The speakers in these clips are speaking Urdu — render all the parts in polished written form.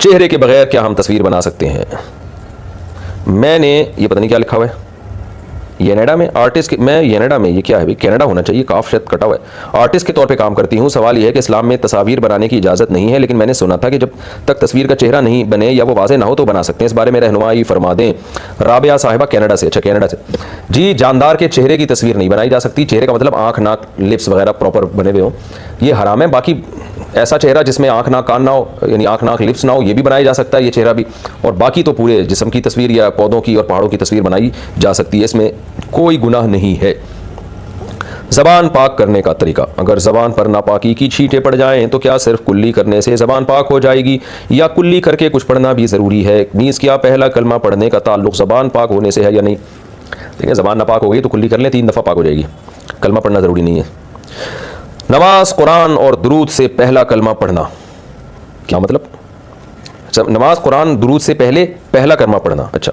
چہرے کے بغیر کیا ہم تصویر بنا سکتے ہیں؟ میں نے یہ پتہ نہیں کیا لکھا ہوا ہے ینیڈا میں آرٹسٹ میں ینیڈا میں یہ کیا ہے بھائی؟ کینیڈا ہونا چاہیے، کاف شاید کٹا ہوا ہے۔ آرٹسٹ کے طور پہ کام کرتی ہوں۔ سوال یہ ہے کہ اسلام میں تصاویر بنانے کی اجازت نہیں ہے، لیکن میں نے سنا تھا کہ جب تک تصویر کا چہرہ نہیں بنے یا وہ واضح نہ ہو تو بنا سکتے ہیں، اس بارے میں رہنمائی فرما دیں۔ رابعہ صاحبہ کینیڈا سے، اچھا کینیڈا سے جی۔ جاندار کے چہرے کی تصویر نہیں بنائی جا سکتی، چہرے کا مطلب آنکھ ناک لپس وغیرہ پراپر بنے ہوئے ہوں، یہ حرام ہے۔ باقی ایسا چہرہ جس میں آنکھ ناک کان نہ ہو، یعنی آنکھ ناک لپس نہ ہو، یہ بھی بنایا جا سکتا ہے یہ چہرہ بھی، اور باقی تو پورے جسم کی تصویر یا پودوں کی اور پہاڑوں کی تصویر بنائی جا سکتی ہے، اس میں کوئی گناہ نہیں ہے۔ زبان پاک کرنے کا طریقہ، اگر زبان پر ناپاکی کی چھینٹیں پڑ جائیں تو کیا صرف کلی کرنے سے زبان پاک ہو جائے گی یا کلی کر کے کچھ پڑھنا بھی ضروری ہے؟ نیز کیا پہلا کلمہ پڑھنے کا تعلق زبان پاک ہونے سے ہے یا نہیں؟ ٹھیک ہے، زبان ناپاک ہو گئی تو کلی کر لیں، 3 دفعہ پاک ہو جائے گی، کلمہ پڑھنا ضروری نہیں ہے۔ نماز قرآن اور درود سے پہلا کلمہ پڑھنا، کیا مطلب؟ نماز قرآن درود سے پہلے پہلا کلمہ پڑھنا، اچھا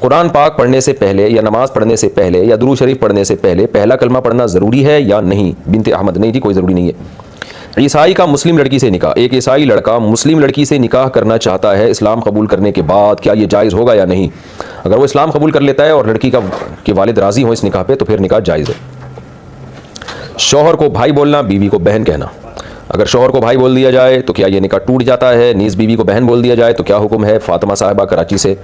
قرآن پاک پڑھنے سے پہلے یا نماز پڑھنے سے پہلے یا درود شریف پڑھنے سے پہلے پہلا کلمہ پڑھنا ضروری ہے یا نہیں؟ بنت احمد، نہیں جی کوئی ضروری نہیں ہے۔ عیسائی کا مسلم لڑکی سے نکاح، ایک عیسائی لڑکا مسلم لڑکی سے نکاح کرنا چاہتا ہے، اسلام قبول کرنے کے بعد کیا یہ جائز ہوگا یا نہیں؟ اگر وہ اسلام قبول کر لیتا ہے اور لڑکی کے والد راضی ہوں اس نکاح پہ تو پھر نکاح جائز ہے۔ شوہر کو بھائی بولنا، بیوی کو بہن کہنا، اگر شوہر کو بھائی بول دیا جائے تو کیا یہ نکاح ٹوٹ جاتا ہے؟ نیز بیوی کو بہن بول دیا جائے تو کیا حکم ہے؟ فاطمہ صاحبہ کراچی سے۔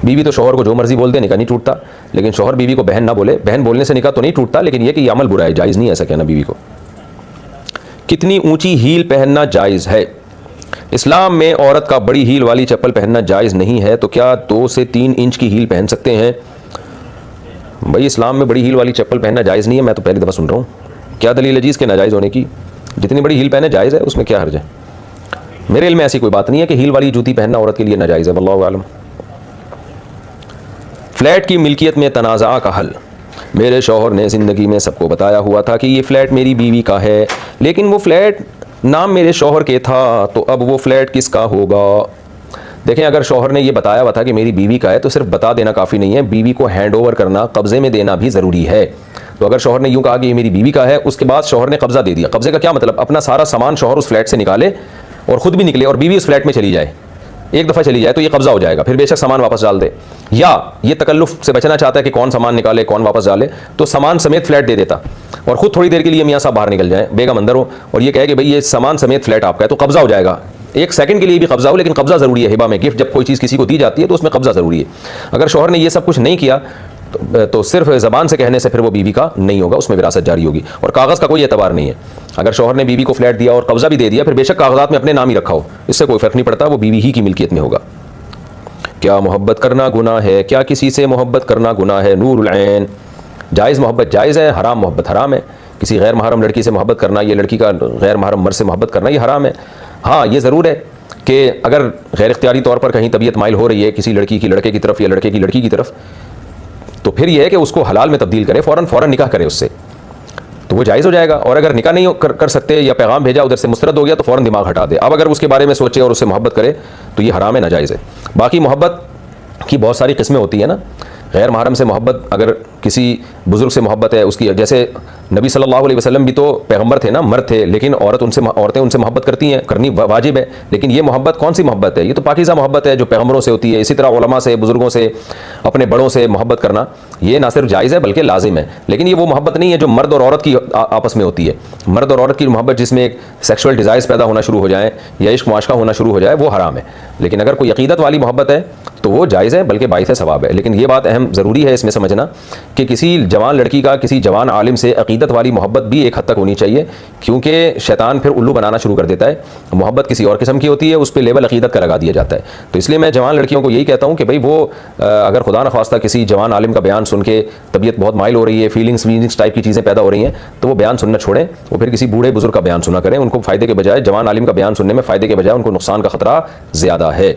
بیوی تو شوہر کو جو مرضی بول دے نکاح نہیں ٹوٹتا، لیکن شوہر بیوی کو بہن نہ بولے، بہن بولنے سے نکاح تو نہیں ٹوٹتا، لیکن یہ کہ یہ عمل برا ہے، جائز نہیں ہے ایسا کہنا بیوی کو۔ کتنی اونچی ہیل پہننا جائز ہے؟ اسلام میں عورت کا بڑی ہیل والی چپل پہننا جائز نہیں ہے، تو کیا 2 سے 3 انچ کی ہیل پہن سکتے ہیں؟ بھائی اسلام میں بڑی ہیل والی چپل پہننا جائز نہیں ہے، میں تو پہلی دفعہ سن رہا ہوں، کیا دلیل ہے جی اس کے ناجائز ہونے کی؟ جتنی بڑی ہیل پہنے جائز ہے، اس میں کیا حرج ہے؟ میرے علم میں ایسی کوئی بات نہیں ہے کہ ہیل والی جوتی پہننا عورت کے لیے ناجائز ہے، واللہ اعلم۔ فلیٹ کی ملکیت میں تنازع کا حل، میرے شوہر نے زندگی میں سب کو بتایا ہوا تھا کہ یہ فلیٹ میری بیوی کا ہے، لیکن وہ فلیٹ نام میرے شوہر کے تھا، تو اب وہ فلیٹ کس کا ہوگا؟ دیکھیں اگر شوہر نے یہ بتایا ہوا تھا کہ میری بیوی کا ہے تو صرف بتا دینا کافی نہیں ہے، بیوی کو ہینڈ اوور کرنا، قبضے میں دینا بھی ضروری ہے۔ تو اگر شوہر نے یوں کہا کہ یہ میری بیوی کا ہے، اس کے بعد شوہر نے قبضہ دے دیا، قبضے کا کیا مطلب؟ اپنا سارا سامان شوہر اس فلیٹ سے نکالے اور خود بھی نکلے اور بیوی اس فلیٹ میں چلی جائے، ایک دفعہ چلی جائے تو یہ قبضہ ہو جائے گا، پھر بے شک سامان واپس ڈال دے، یا یہ تکلف سے بچنا چاہتا ہے کہ کون سامان نکالے کون واپس ڈالے تو سامان سمیت فلیٹ دے دیتا اور خود تھوڑی دیر کے لیے میاں صاحب باہر نکل جائیں، بیگم اندر ہو، اور یہ کہے کہ بھئی یہ سامان سمیت فلیٹ آپ کا ہے، تو قبضہ ہو جائے گا، 1 سیکنڈ کے لیے بھی قبضہ ہو، لیکن قبضہ ضروری ہے۔ ہبہ میں گفٹ جب کوئی چیز کسی کو دی جاتی ہے تو اس میں قبضہ ضروری ہے۔ اگر شوہر نے یہ سب کچھ نہیں کیا تو صرف زبان سے کہنے سے پھر وہ بیوی کا نہیں ہوگا، اس میں وراثت جاری ہوگی، اور کاغذ کا کوئی اعتبار نہیں ہے۔ اگر شوہر نے بیوی کو فلیٹ دیا اور قبضہ بھی دے دیا، پھر بے شک کاغذات میں اپنے نام ہی رکھا ہو، اس سے کوئی فرق نہیں پڑتا، وہ بیوی ہی کی ملکیت میں ہوگا۔ کیا محبت کرنا گناہ ہے؟ کیا کسی سے محبت کرنا گناہ ہے؟ نور العین، جائز محبت جائز ہے، حرام محبت حرام ہے۔ کسی غیر محرم لڑکی سے محبت کرنا، یہ لڑکی کا غیر محرم مرد سے محبت کرنا، یہ حرام ہے۔ ہاں یہ ضرور ہے کہ اگر غیر اختیاری طور پر کہیں طبیعت مائل ہو رہی ہے کسی لڑکی کی لڑکے کی طرف یا لڑکے کی لڑکی کی طرف، تو پھر یہ ہے کہ اس کو حلال میں تبدیل کرے، فوراً نکاح کرے اس سے، تو وہ جائز ہو جائے گا۔ اور اگر نکاح نہیں کر سکتے یا پیغام بھیجا ادھر سے مسترد ہو گیا تو فوراً دماغ ہٹا دے۔ اب اگر اس کے بارے میں سوچے اور اس سے محبت کرے تو یہ حرام ہے، ناجائز ہے۔ باقی محبت کی بہت ساری قسمیں ہوتی ہیں نا، غیر محرم سے محبت، اگر کسی بزرگ سے محبت ہے اس کی، جیسے نبی صلی اللہ علیہ وسلم بھی تو پیغمبر تھے نا، مرد تھے، لیکن عورتیں ان سے محبت کرتی ہیں، کرنی واجب ہے، لیکن یہ محبت کون سی محبت ہے؟ یہ تو پاکیزہ محبت ہے جو پیغمبروں سے ہوتی ہے۔ اسی طرح علماء سے، بزرگوں سے، اپنے بڑوں سے محبت کرنا یہ نہ صرف جائز ہے بلکہ لازم ہے، لیکن یہ وہ محبت نہیں ہے جو مرد اور عورت کی آپس میں ہوتی ہے۔ مرد اور عورت کی محبت جس میں ایک سیکشول ڈیزائرز پیدا ہونا شروع ہو جائیں یا عشق معاشقہ ہونا شروع ہو جائے، وہ حرام ہے۔ لیکن اگر کوئی عقیدت والی محبت ہے تو وہ جائز ہے بلکہ باعث ثواب ہے۔ لیکن یہ بات اہم ضروری ہے اس میں سمجھنا کہ کسی جوان لڑکی کا کسی جوان عالم سے عقیدت والی محبت بھی ایک حد تک ہونی چاہیے، کیونکہ شیطان پھر الو بنانا شروع کر دیتا ہے۔ محبت کسی اور قسم کی ہوتی ہے، اس پہ لیبل عقیدت کا لگا دیا جاتا ہے۔ تو اس لیے میں جوان لڑکیوں کو یہی کہتا ہوں کہ بھئی وہ اگر خدا نخواستہ کسی جوان عالم کا بیان سن کے طبیعت بہت مائل ہو رہی ہے، فیلنگس ٹائپ کی چیزیں پیدا ہو رہی ہیں، تو وہ بیان سننا چھوڑیں، وہ پھر کسی بوڑھے بزرگ کا بیان سنا کریں۔ ان کو فائدے کے بجائے، جوان عالم کا بیان سننے میں فائدے کے بجائے ان کو نقصان کا خطرہ زیادہ ہے۔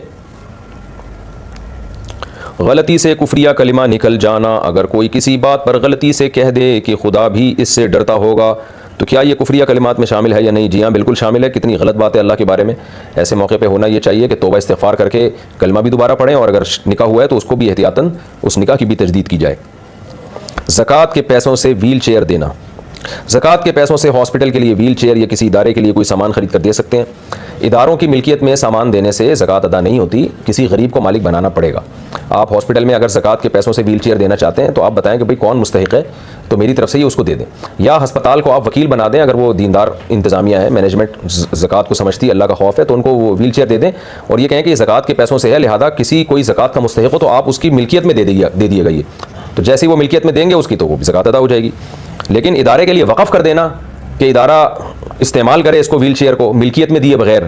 غلطی سے کفریہ کلمہ نکل جانا، اگر کوئی کسی بات پر غلطی سے کہہ دے کہ خدا بھی اس سے ڈرتا ہوگا تو کیا یہ کفریہ کلمات میں شامل ہے یا نہیں؟ جی ہاں بالکل شامل ہے۔ کتنی غلط بات ہے اللہ کے بارے میں۔ ایسے موقع پہ ہونا یہ چاہیے کہ توبہ استغفار کر کے کلمہ بھی دوبارہ پڑھیں، اور اگر نکاح ہوا ہے تو اس کو بھی احتیاطاً اس نکاح کی بھی تجدید کی جائے۔ زکوٰۃ کے پیسوں سے ویل چیئر دینا، زکوٰۃ کے پیسوں سے ہاسپٹل کے لیے ویل چیئر یا کسی ادارے کے لیے کوئی سامان خرید کر دے سکتے ہیں۔ اداروں کی ملکیت میں سامان دینے سے زکوٰۃ ادا نہیں ہوتی، کسی غریب کو مالک بنانا پڑے گا۔ آپ ہاسپٹل میں اگر زکوٰۃ کے پیسوں سے ویل چیئر دینا چاہتے ہیں تو آپ بتائیں کہ بھئی کون مستحق ہے، تو میری طرف سے ہی اس کو دے دیں، یا ہسپتال کو آپ وکیل بنا دیں اگر وہ دیندار انتظامیہ ہے، مینجمنٹ زکوٰۃ کو سمجھتی ہے، اللہ کا خوف ہے، تو ان کو وہ ویل چیئر دے دیں اور یہ کہیں کہ یہ زکوٰۃ کے پیسوں سے ہے، لہذا کسی کوئی زکوٰۃ کا مستحق ہو تو آپ اس کی ملکیت میں دے دیے گا یہ، تو جیسے ہی وہ ملکیت میں دیں گے اس کی تو وہ بھی زکوٰۃ ادا ہو جائے گی۔ لیکن ادارے کے لیے وقف کر دینا کہ ادارہ استعمال کرے اس کو ویل چیئر کو ملکیت میں دیے بغیر،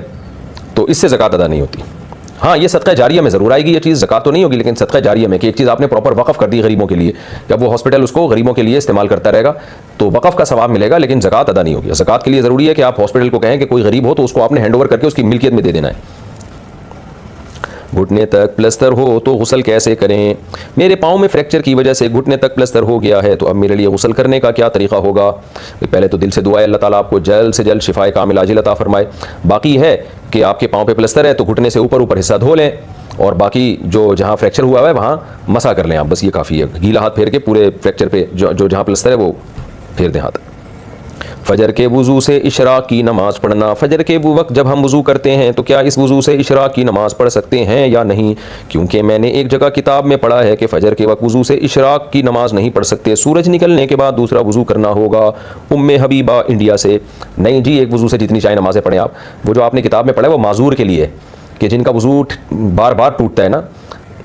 تو اس سے زکوٰۃ ادا نہیں ہوتی۔ ہاں یہ صدقہ جاریہ میں ضرور آئے گی یہ چیز، زکوٰۃ تو نہیں ہوگی لیکن صدقہ جاریہ میں کہ ایک چیز آپ نے پراپر وقف کر دی غریبوں کے لیے، جب وہ ہاسپٹل اس کو غریبوں کے لیے استعمال کرتا رہے گا تو وقف کا ثواب ملے گا، لیکن زکوٰۃ ادا نہیں ہوگی۔ زکوٰۃ کے لیے ضروری ہے کہ آپ ہاسپٹل کو کہیں کہ کوئی غریب ہو تو اس کو آپ نے ہینڈ اوور کر کے اس کی ملکیت میں دے دینا ہے۔ گھٹنے تک پلستر ہو تو غسل کیسے کریں؟ میرے پاؤں میں فریکچر کی وجہ سے گھٹنے تک پلستر ہو گیا ہے، تو اب میرے لیے غسل کرنے کا کیا طریقہ ہوگا؟ پہلے تو دل سے دعا ہے اللہ تعالیٰ آپ کو جلد سے جلد شفائے کامل عاجل عطا فرمائے۔ باقی ہے کہ آپ کے پاؤں پہ پلستر ہے تو گھٹنے سے اوپر حصہ دھو لیں اور باقی جو جہاں فریکچر ہوا ہے وہاں مسا کر لیں آپ، بس یہ کافی ہے، گیلا ہاتھ پھیر کے پورے فریکچر پہ جو جہاں پلستر ہے وہ پھیر دیں ہاتھ۔ فجر کے وضو سے اشراق کی نماز پڑھنا، فجر کے وقت جب ہم وضو کرتے ہیں تو کیا اس وضو سے اشراق کی نماز پڑھ سکتے ہیں یا نہیں؟ کیونکہ میں نے ایک جگہ کتاب میں پڑھا ہے کہ فجر کے وقت وضو سے اشراق کی نماز نہیں پڑھ سکتے، سورج نکلنے کے بعد دوسرا وضو کرنا ہوگا۔ ام حبیبہ انڈیا سے۔ نہیں جی، ایک وضو سے جتنی چاہے نمازیں پڑھیں آپ، وہ جو آپ نے کتاب میں پڑھا ہے وہ معذور کے لیے کہ جن کا وضو بار بار ٹوٹتا ہے نا،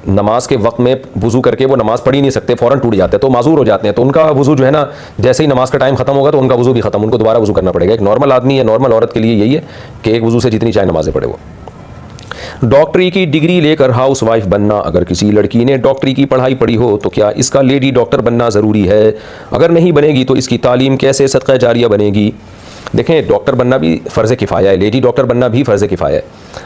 نماز کے وقت میں وضو کر کے وہ نماز پڑھ ہی نہیں سکتے، فوراً ٹوٹ جاتے ہیں تو معذور ہو جاتے ہیں، تو ان کا وضو جو ہے نا جیسے ہی نماز کا ٹائم ختم ہوگا تو ان کا وضو بھی ختم، ان کو دوبارہ وضو کرنا پڑے گا۔ ایک نارمل آدمی یا نارمل عورت کے لیے یہی ہے کہ ایک وضو سے جتنی چاہے نمازیں پڑھے وہ۔ ڈاکٹری کی ڈگری لے کر ہاؤس وائف بننا، اگر کسی لڑکی نے ڈاکٹری کی پڑھائی پڑھی ہو تو کیا اس کا لیڈی ڈاکٹر بننا ضروری ہے؟ اگر نہیں بنے گی تو اس کی تعلیم کیسے صدقہ جاریہ بنے گی؟ دیکھیں ڈاکٹر بننا بھی فرض کفایہ ہے، لیڈی ڈاکٹر بننا بھی فرض کفایہ ہے۔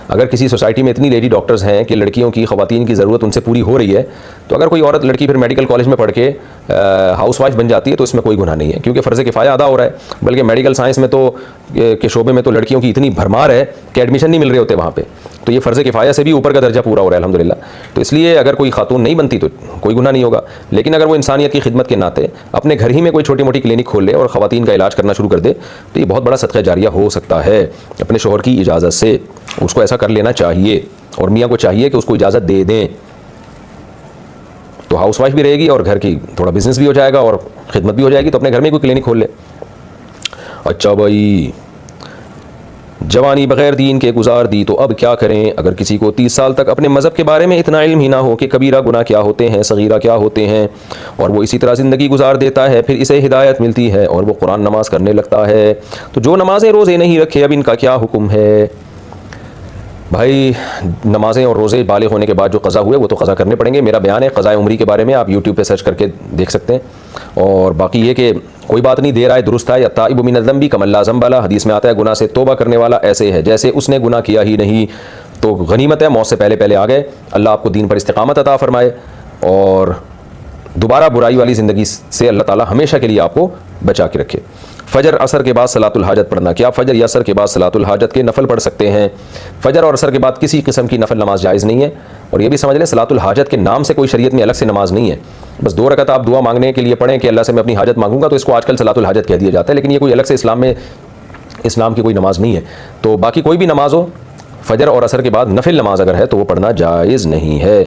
اگر کسی سوسائٹی میں اتنی لیڈی ڈاکٹرز ہیں کہ لڑکیوں کی، خواتین کی ضرورت ان سے پوری ہو رہی ہے، تو اگر کوئی عورت لڑکی پھر میڈیکل کالج میں پڑھ کے ہاؤس وائف بن جاتی ہے تو اس میں کوئی گناہ نہیں ہے، کیونکہ فرض کفایہ ادا ہو رہا ہے۔ بلکہ میڈیکل سائنس میں تو کے شعبے میں تو لڑکیوں کی اتنی بھرمار ہے کہ ایڈمیشن نہیں مل رہے ہوتے وہاں پہ، تو یہ فرض کفایہ سے بھی اوپر کا درجہ پورا ہو رہا ہے الحمدللہ۔ تو اس لیے اگر کوئی خاتون نہیں بنتی تو کوئی گناہ نہیں ہوگا، لیکن اگر وہ انسانیت کی خدمت کے ناطے اپنے گھر ہی میں کوئی چھوٹی موٹی کلینک کھول لے اور خواتین کا علاج کرنا شروع کر دے تو یہ بہت بڑا صدقہ جاریہ ہو سکتا ہے اپنے شوہر کی اجازت سے۔ اس کو ایسا کر لینا چاہیے اور میاں کو چاہیے کہ اس کو اجازت دے دیں، تو ہاؤس وائف بھی رہے گی اور گھر کی تھوڑا بزنس بھی ہو جائے گا اور خدمت بھی ہو جائے گی، تو اپنے گھر میں کوئی کلینک کھول لے۔ اچھا بھائی، جوانی بغیر دین کے گزار دی تو اب کیا کریں؟ اگر کسی کو 30 سال تک اپنے مذہب کے بارے میں اتنا علم ہی نہ ہو کہ کبیرہ گناہ کیا ہوتے ہیں، صغیرہ کیا ہوتے ہیں، اور وہ اسی طرح زندگی گزار دیتا ہے، پھر اسے ہدایت ملتی ہے اور وہ قرآن نماز کرنے لگتا ہے، تو جو نمازیں روزے نہیں رکھے اب ان کا کیا حکم ہے؟ بھائی نمازیں اور روزے بالغ ہونے کے بعد جو قضا ہوئے وہ تو قضا کرنے پڑیں گے۔ میرا بیان ہے قضاء عمری کے بارے میں، آپ یوٹیوب پہ سرچ کر کے دیکھ سکتے ہیں۔ اور باقی یہ کہ کوئی بات نہیں، دیر آئے درست آئے، التائب من الذنب کمن لا ذنب لہ، حدیث میں آتا ہے گناہ سے توبہ کرنے والا ایسے ہے جیسے اس نے گناہ کیا ہی نہیں، تو غنیمت ہے، موت سے پہلے پہلے آ گئے۔ اللہ آپ کو دین پر استقامت عطا فرمائے اور دوبارہ برائی والی زندگی سے اللہ تعالیٰ ہمیشہ کے لیے آپ کو بچا کے رکھے۔ فجر عصر کے بعد صلاۃ الحاجت پڑھنا، کیا فجر یا عصر کے بعد صلاۃ الحاجت کے نفل پڑھ سکتے ہیں؟ فجر اور عصر کے بعد کسی قسم کی نفل نماز جائز نہیں ہے، اور یہ بھی سمجھ لیں صلاۃ الحاجت کے نام سے کوئی شریعت میں الگ سے نماز نہیں ہے، بس 2 رکعت آپ دعا مانگنے کے لیے پڑھیں کہ اللہ سے میں اپنی حاجت مانگوں گا، تو اس کو آج کل صلاۃ الحاجت کہہ دیا جاتا ہے، لیکن یہ کوئی الگ سے اسلام کی کوئی نماز نہیں ہے۔ تو باقی کوئی بھی نماز ہو، فجر اور عصر کے بعد نفل نماز اگر ہے تو وہ پڑھنا جائز نہیں ہے۔